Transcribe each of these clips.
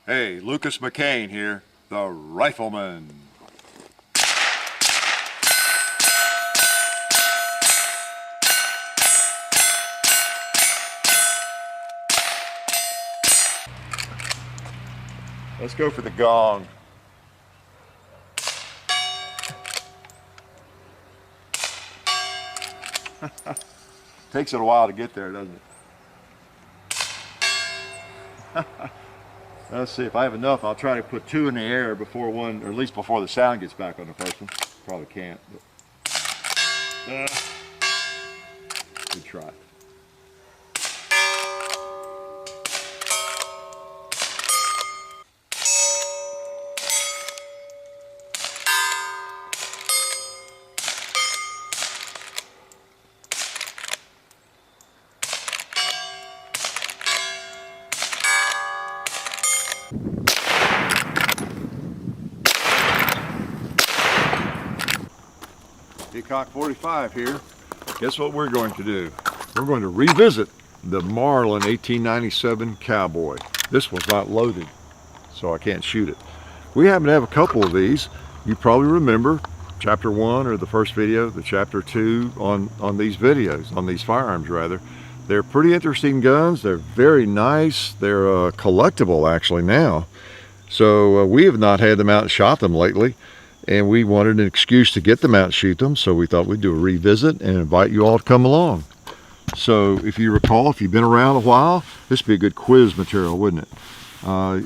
Hey, Lucas McCain here, the Rifleman. Let's go for the gong. Takes it a while to get there, doesn't it? Let's see, if I have enough, I'll try to put two in the air before one, or at least before the sound gets back on the first one. Probably can't, but good try. Peacock 45 here. Guess what we're going to do? We're going to revisit the Marlin 1897 Cowboy. This one's not loaded, so I can't shoot it. We happen to have a couple of these. You probably remember chapter 1 or the first video, the chapter 2 on these videos, on these firearms rather. They're pretty interesting guns. They're very nice. They're collectible actually now. So we have not had them out and shot them lately. And we wanted an excuse to get them out and shoot them, so we thought we'd do a revisit and invite you all to come along. So if you recall, if you've been around a while, this would be a good quiz material, wouldn't it?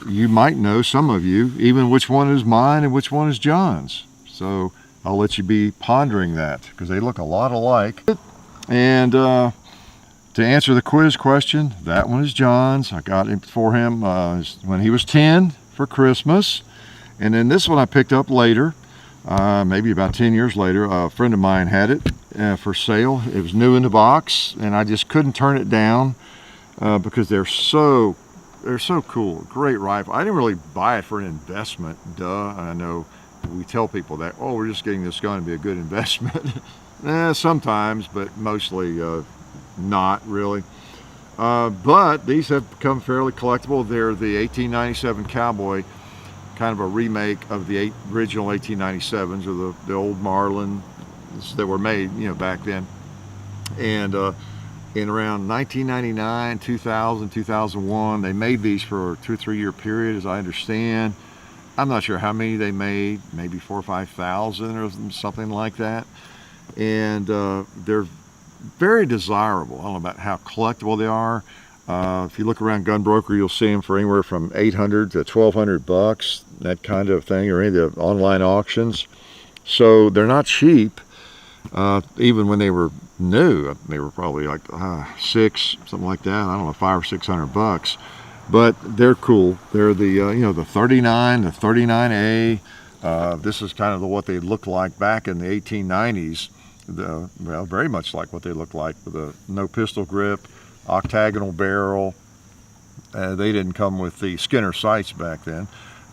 You might know, some of you, even which one is mine and which one is John's. So I'll let you be pondering that, because they look a lot alike. And to answer the quiz question, that one is John's. I got it for him when he was 10 for Christmas. And then this one I picked up later. Maybe about 10 years later, a friend of mine had it for sale. It was new in the box, and I just couldn't turn it down because they're so cool. Great rifle. I didn't really buy it for an investment. Duh. I know we tell people that, oh, we're just getting this gun to be a good investment. Sometimes, but mostly not really. But these have become fairly collectible. They're the 1897 Cowboy, kind of a remake of the original 1897s, or the old Marlin that were made, you know, back then. And in around 1999, 2000, 2001, they made these for a 2 or 3 year period, as I understand. I'm not sure how many they made, maybe 4,000 or 5,000 or something like that. And they're very desirable. I don't know about how collectible they are. If you look around Gunbroker, you'll see them for anywhere from $800 to $1,200, that kind of thing, or any of the online auctions. So they're not cheap. Even when they were new, they were probably like something like that. I don't know, $500 or $600. But they're cool. They're the you know, the 39, the 39A. This is kind of what they looked like back in the 1890s. Well, very much like what they looked like, with a no pistol grip, octagonal barrel. They didn't come with the Skinner sights back then,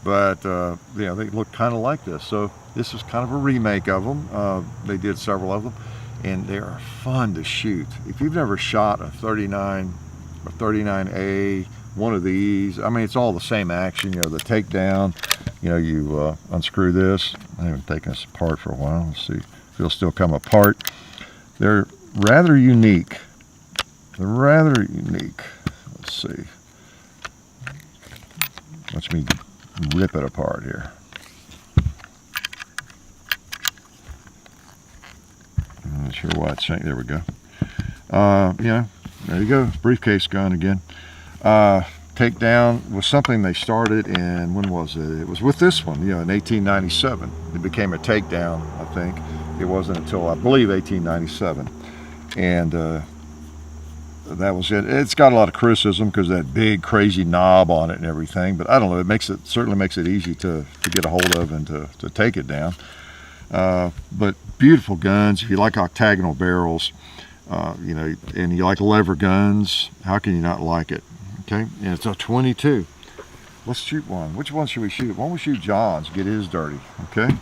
but you know, they look kind of like this. So this is kind of a remake of them. They did several of them, and they are fun to shoot. If you've never shot a 39 or 39A, one of these, I mean, it's all the same action. You know, the takedown, you know, you unscrew this. I haven't taken this apart for a while. Let's see if it'll still come apart. They're rather unique. They're rather unique. Let's see. Watch me rip it apart here. I'm not sure why it's saying. There we go. Yeah, there you go. Briefcase gun again. Takedown was something they started in, when was it? It was with this one, you know, in 1897. It became a takedown, I think. It wasn't until, I believe, 1897. And that was it. It's got a lot of criticism because of that big crazy knob on it and everything, but I don't know, it certainly makes it easy to get a hold of and to take it down. But beautiful guns. If you like octagonal barrels, you know, and you like lever guns, how can you not like it? Okay, and it's a 22. Let's shoot one. Which one should we shoot? Why don't we shoot John's, get his dirty, okay?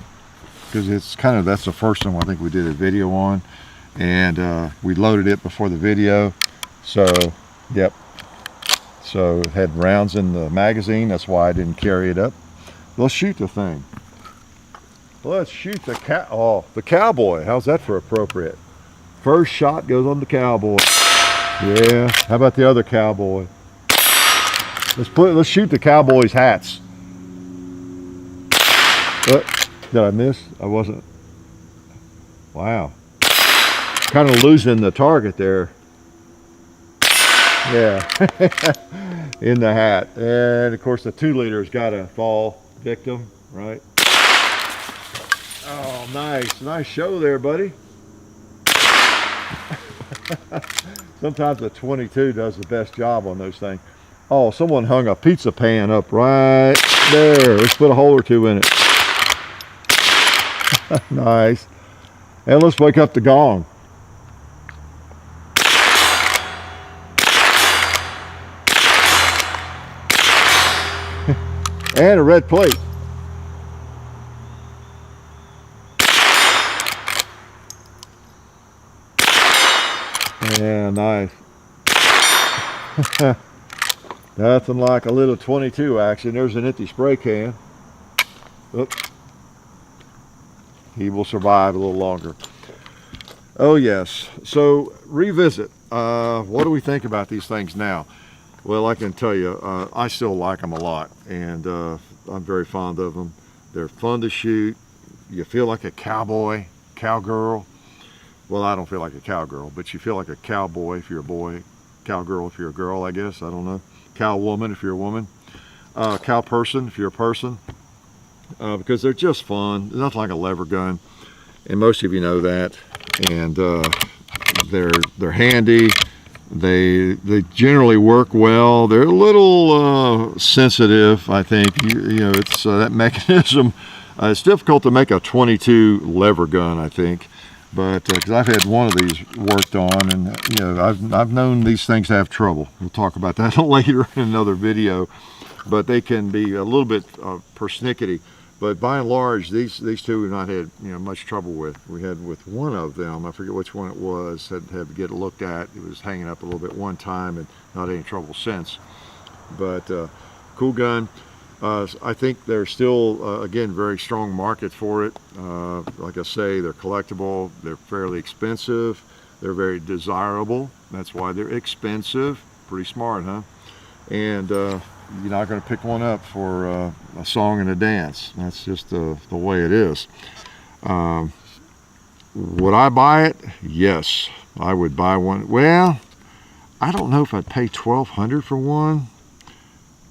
Because it's kind of, that's the first one I think we did a video on, and we loaded it before the video. So, yep. So it had rounds in the magazine. That's why I didn't carry it up. Let's shoot the thing. Let's shoot the the Cowboy. How's that for appropriate? First shot goes on the Cowboy. Yeah. How about the other Cowboy? Let's shoot the Cowboys' hats. Did I miss? I wasn't. Wow. Kind of losing the target there. Yeah. In the hat. And of course the 2-liter's got a fall victim, right? Oh, nice. Nice show there, buddy. Sometimes a 22 does the best job on those things. Oh, someone hung a pizza pan up right there. Let's put a hole or two in it. Nice. And let's wake up the gong. And a red plate. Yeah, nice. Nothing like a little 22 action. There's an empty spray can. Oops. He will survive a little longer. Oh yes. So revisit. What do we think about these things now? Well, I can tell you, I still like them a lot, and I'm very fond of them. They're fun to shoot. You feel like a cowboy, cowgirl. Well, I don't feel like a cowgirl, but you feel like a cowboy if you're a boy, cowgirl if you're a girl, I guess. I don't know. Cow woman if you're a woman. Cow person if you're a person. Because they're just fun. They're nothing like a lever gun, and most of you know that. And they're handy. They generally work well. They're a little sensitive, I think. You know, it's that mechanism. It's difficult to make a 22 lever gun, I think. But because I've had one of these worked on, and you know, I've known these things to have trouble. We'll talk about that later in another video. But they can be a little bit persnickety. But by and large, these two we've not had much trouble with. We had with one of them, I forget which one it was, had to get it looked at. It was hanging up a little bit one time, and not any trouble since. But cool gun. I think there's still, again, very strong market for it. Like I say, they're collectible, they're fairly expensive, they're very desirable. That's why they're expensive. Pretty smart, huh? And you're not going to pick one up for a song and a dance. That's just the way it is. Would I buy it? Yes, I would buy one. Well, I don't know if I'd pay $1,200 for one.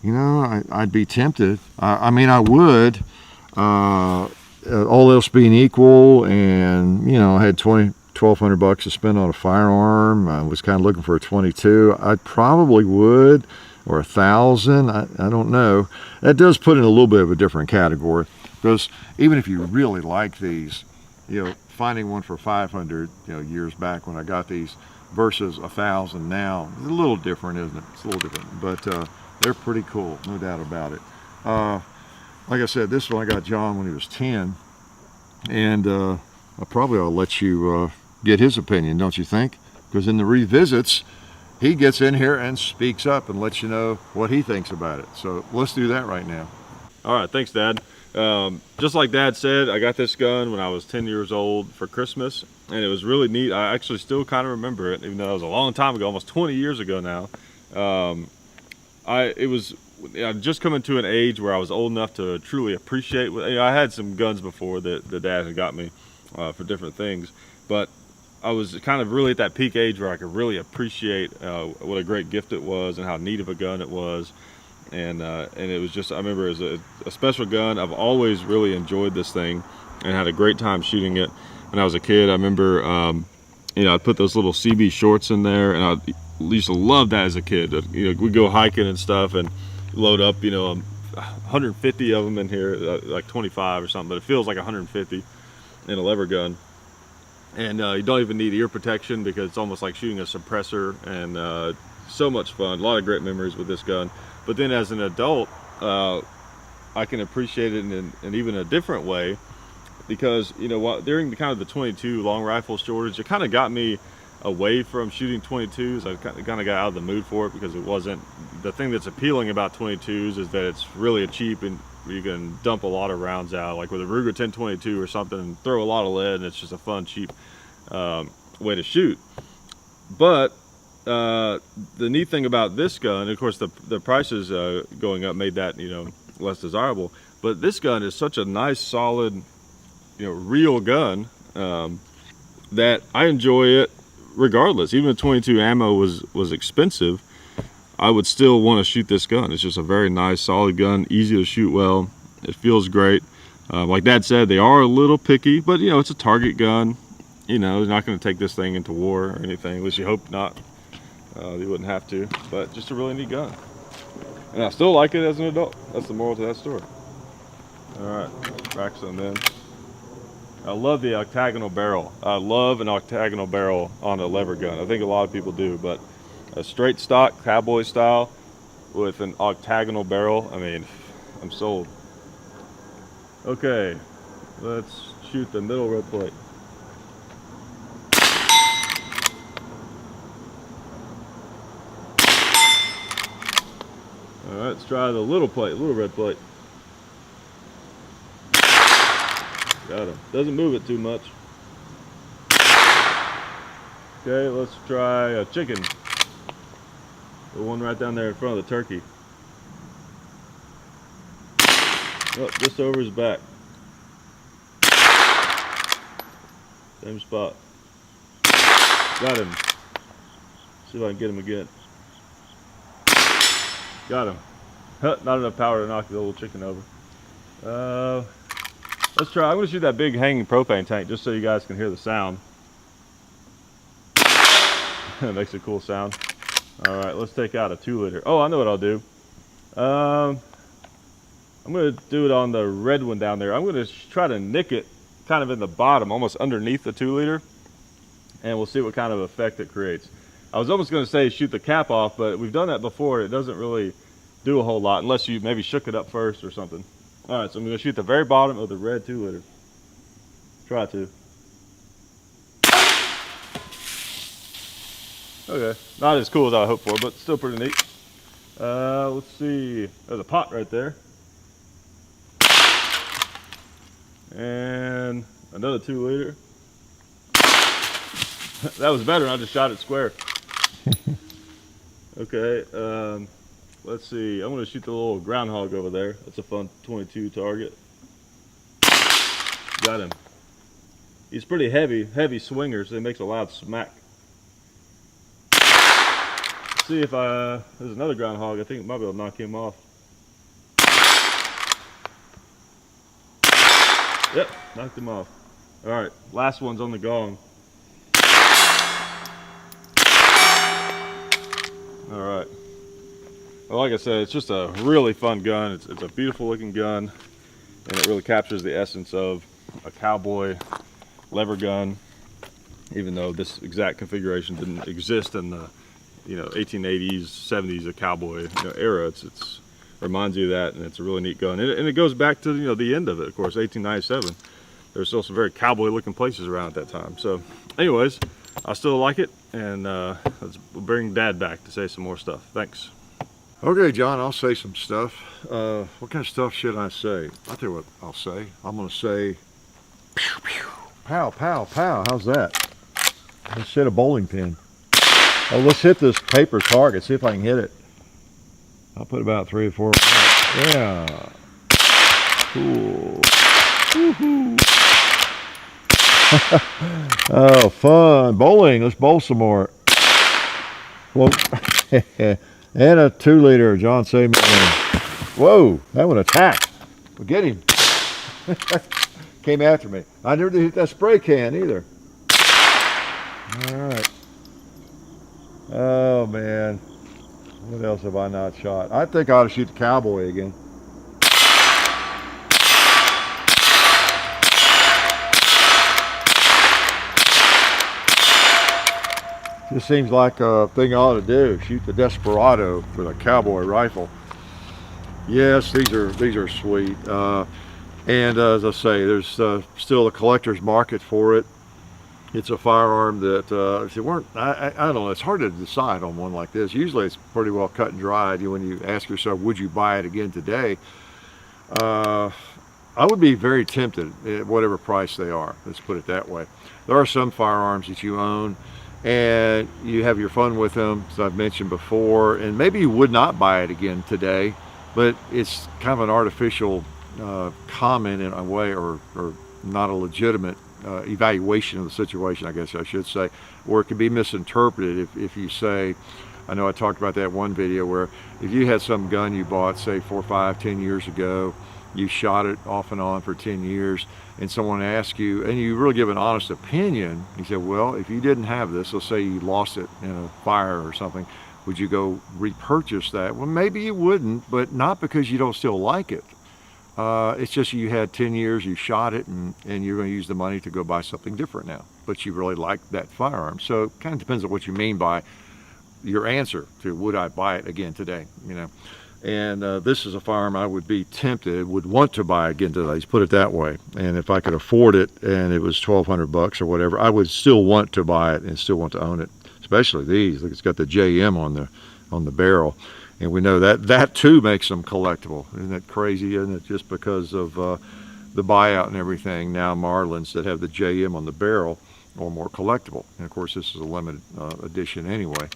You know, I'd be tempted. I mean, I would. All else being equal, and I had $1,200 to spend on a firearm. I was kind of looking for a 22. I probably would, or $1,000. I don't know. That does put in a little bit of a different category, because even if you really like these, finding one for $500, years back when I got these, versus $1,000 now, it's a little different, isn't it? It's a little different, but they're pretty cool, no doubt about it. Like I said, this one I got John when he was 10, and I probably ought to let you get his opinion, don't you think? Because in the revisits, he gets in here and speaks up and lets you know what he thinks about it. So let's do that right now. All right, thanks, Dad. Just like Dad said, I got this gun when I was 10 years old for Christmas, and it was really neat. I actually still kind of remember it, even though it was a long time ago, almost 20 years ago now. I'd just coming to an age where I was old enough to truly appreciate. I had some guns before that the Dad had got me for different things, but I was kind of really at that peak age where I could really appreciate what a great gift it was and how neat of a gun it was. And it was just, I remember it was a special gun. I've always really enjoyed this thing and had a great time shooting it. When I was a kid, I remember, I'd put those little CB shorts in there, and I used to love that as a kid. We'd go hiking and stuff and load up, 150 of them in here, like 25 or something, but it feels like 150 in a lever gun. And you don't even need ear protection because it's almost like shooting a suppressor, and so much fun. A lot of great memories with this gun. But then as an adult, I can appreciate it in even a different way, because during the kind of the 22 long rifle shortage, it kind of got me away from shooting 22s. I kind of got out of the mood for it because it wasn't, the thing that's appealing about 22s is that it's really cheap and you can dump a lot of rounds out, like with a Ruger 1022 or something, and throw a lot of lead, and it's just a fun, cheap way to shoot. But the neat thing about this gun, of course, the prices going up made that, you know, less desirable. But this gun is such a nice, solid, you know, real gun that I enjoy it regardless. Even if 22 ammo was expensive, I would still want to shoot this gun. It's just a very nice, solid gun, easy to shoot well. It feels great. Like Dad said, they are a little picky, but you know, it's a target gun. You know, they're not going to take this thing into war or anything. At least you hope not. You wouldn't have to, but just a really neat gun. And I still like it as an adult. That's the moral to that story. All right, rack some in. I love the octagonal barrel. I love an octagonal barrel on a lever gun. I think a lot of people do, but a straight stock cowboy style with an octagonal barrel, I mean, I'm sold. Okay, let's shoot the middle red plate. All right, let's try the little red plate. Got him. Doesn't move it too much. Okay, let's try a chicken. The one right down there in front of the turkey. Oh, just over his back. Same spot. Got him. See if I can get him again. Got him. Not enough power to knock the little chicken over. Let's try. I'm going to shoot that big hanging propane tank just so you guys can hear the sound. It makes a cool sound. All right, let's take out a 2-liter. Oh, I know what I'll do. I'm going to do it on the red one down there. I'm going to try to nick it kind of in the bottom, almost underneath the 2-liter, and we'll see what kind of effect it creates. I was almost going to say shoot the cap off, but we've done that before. It doesn't really do a whole lot unless you maybe shook it up first or something. All right, so I'm going to shoot the very bottom of the red 2-liter. Try to. Okay, not as cool as I hoped for, but still pretty neat. Let's see. There's a pot right there. And another 2-liter. That was better. I just shot it square. Okay. Let's see. I'm going to shoot the little groundhog over there. That's a fun 22 target. Got him. He's pretty heavy swinger, so he makes a loud smack. Let's see if there's another groundhog. I think it might be able to knock him off. Yep, knocked him off. All right, last one's on the gong. All right. Well, like I said, it's just a really fun gun. It's a beautiful looking gun, and it really captures the essence of a cowboy lever gun, even though this exact configuration didn't exist in the 1880s, 70s, a cowboy era. It's reminds you of that, and it's a really neat gun. And it goes back to the end of it, of course, 1897. There's still some very cowboy looking places around at that time. So anyways, I still like it, and let's bring Dad back to say some more stuff. Thanks. Okay, John, I'll say some stuff. What kind of stuff should I say? I'll tell you what I'll say. I'm going to say, pew, pew, pow, pow, pow. How's that? Let's hit a bowling pin. Oh, let's hit this paper target, see if I can hit it. I'll put about 3 or 4. Yeah. Cool. Woohoo. Oh, fun. Bowling. Let's bowl some more. Well, and a 2-liter. John saved me. Whoa, that one attacked. Well, get him. Came after me. I never did hit that spray can either. All right. Oh, man. What else have I not shot? I think I ought to shoot the cowboy again. Just seems like a thing I ought to do. Shoot the Desperado with a cowboy rifle. Yes, these are sweet. And as I say, there's still a collector's market for it. It's a firearm that if you weren't, I don't know, it's hard to decide on one like this. Usually it's pretty well cut and dried. When you ask yourself, would you buy it again today? I would be very tempted at whatever price they are. Let's put it that way. There are some firearms that you own and you have your fun with them, as I've mentioned before, and maybe you would not buy it again today, but it's kind of an artificial comment in a way, or not a legitimate evaluation of the situation, I guess I should say, or it could be misinterpreted if you say, I know I talked about that one video where if you had some gun you bought, say 4, 5, 10 years ago, you shot it off and on for 10 years, and someone asks you, and you really give an honest opinion, you say, well, if you didn't have this, let's say you lost it in a fire or something, would you go repurchase that? Well, maybe you wouldn't, but not because you don't still like it. It's just you had 10 years, you shot it, and you're going to use the money to go buy something different now. But you really like that firearm. So it kind of depends on what you mean by your answer to would I buy it again today, And this is a firearm I would be tempted, would want to buy again today, let's put it that way. And if I could afford it and it was $1,200 or whatever, I would still want to buy it and still want to own it. Especially these. Look, it's got the JM on the barrel. And we know that too makes them collectible. Isn't that crazy? Isn't it? Just because of the buyout and everything, now Marlins that have the JM on the barrel are more collectible. And of course, this is a limited edition anyway.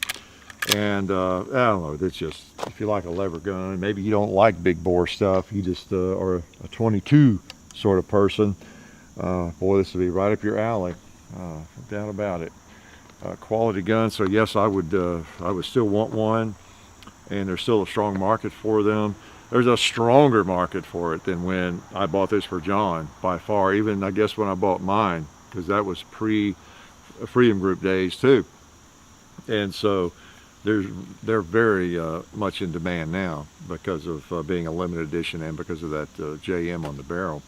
And I don't know, it's just, if you like a lever gun, maybe you don't like big bore stuff, you just are a 22 sort of person, boy, this would be right up your alley, no doubt about it. Quality gun, so yes, I would still want one, and there's still a strong market for them. There's a stronger market for it than when I bought this for John, by far, even I guess when I bought mine, because that was pre-Freedom Group days too. And so they're very much in demand now because of being a limited edition and because of that JM on the barrel.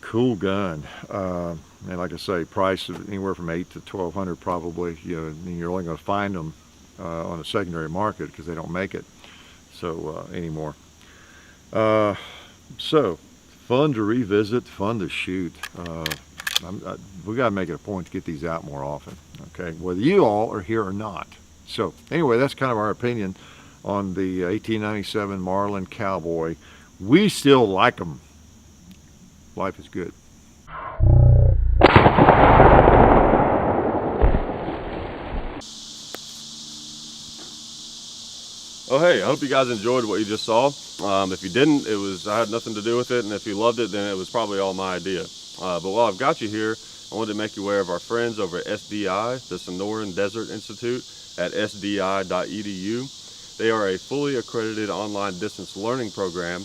Cool gun. And like I say, price of anywhere from $800 to $1,200 probably. And you're only going to find them on a secondary market because they don't make it so anymore. So fun to revisit, fun to shoot. We got to make it a point to get these out more often. Okay, whether you all are here or not. So anyway, that's kind of our opinion on the 1897 Marlin Cowboy. We still like them. Life is good. Oh hey, I hope you guys enjoyed what you just saw. If you didn't, I had nothing to do with it, and if you loved it, then it was probably all my idea. But while I've got you here, I wanted to make you aware of our friends over at SDI, the Sonoran Desert Institute, at sdi.edu. They are a fully accredited online distance learning program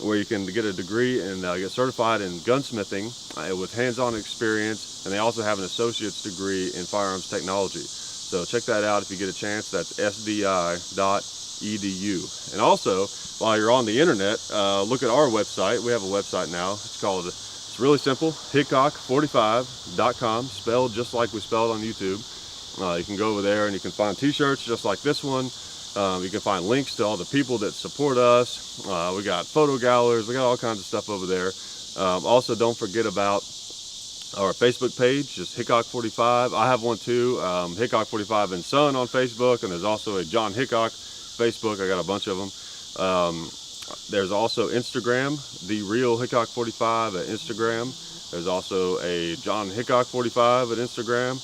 where you can get a degree and get certified in gunsmithing with hands-on experience, and they also have an associate's degree in firearms technology. So check that out if you get a chance. That's sdi.edu. And also, while you're on the internet, look at our website. We have a website now. It's really simple, hickok45.com, spelled just like we spelled on YouTube. You can go over there and you can find t-shirts just like this one. You can find links to all the people that support us. We got photo galleries, we got all kinds of stuff over there. Also, don't forget about our Facebook page, just Hickok45. I have one too, Hickok45 and Son on Facebook, and there's also a John Hickok Facebook. I got a bunch of them. There's also Instagram, The Real Hickok45 at Instagram. There's also a John Hickok45 at Instagram.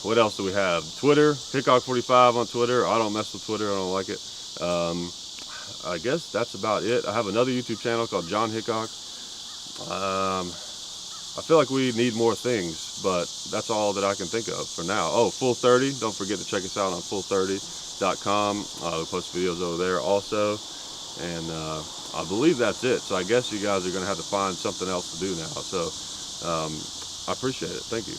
What else do we have? Twitter, Hickok45 on Twitter. I don't mess with Twitter, I don't like it. I guess that's about it. I have another YouTube channel called John Hickok. I feel like we need more things, but that's all that I can think of for now. Oh, Full 30, don't forget to check us out on full30.com. We post videos over there also, and I believe that's it. So I guess you guys are going to have to find something else to do now. So I appreciate it. Thank you.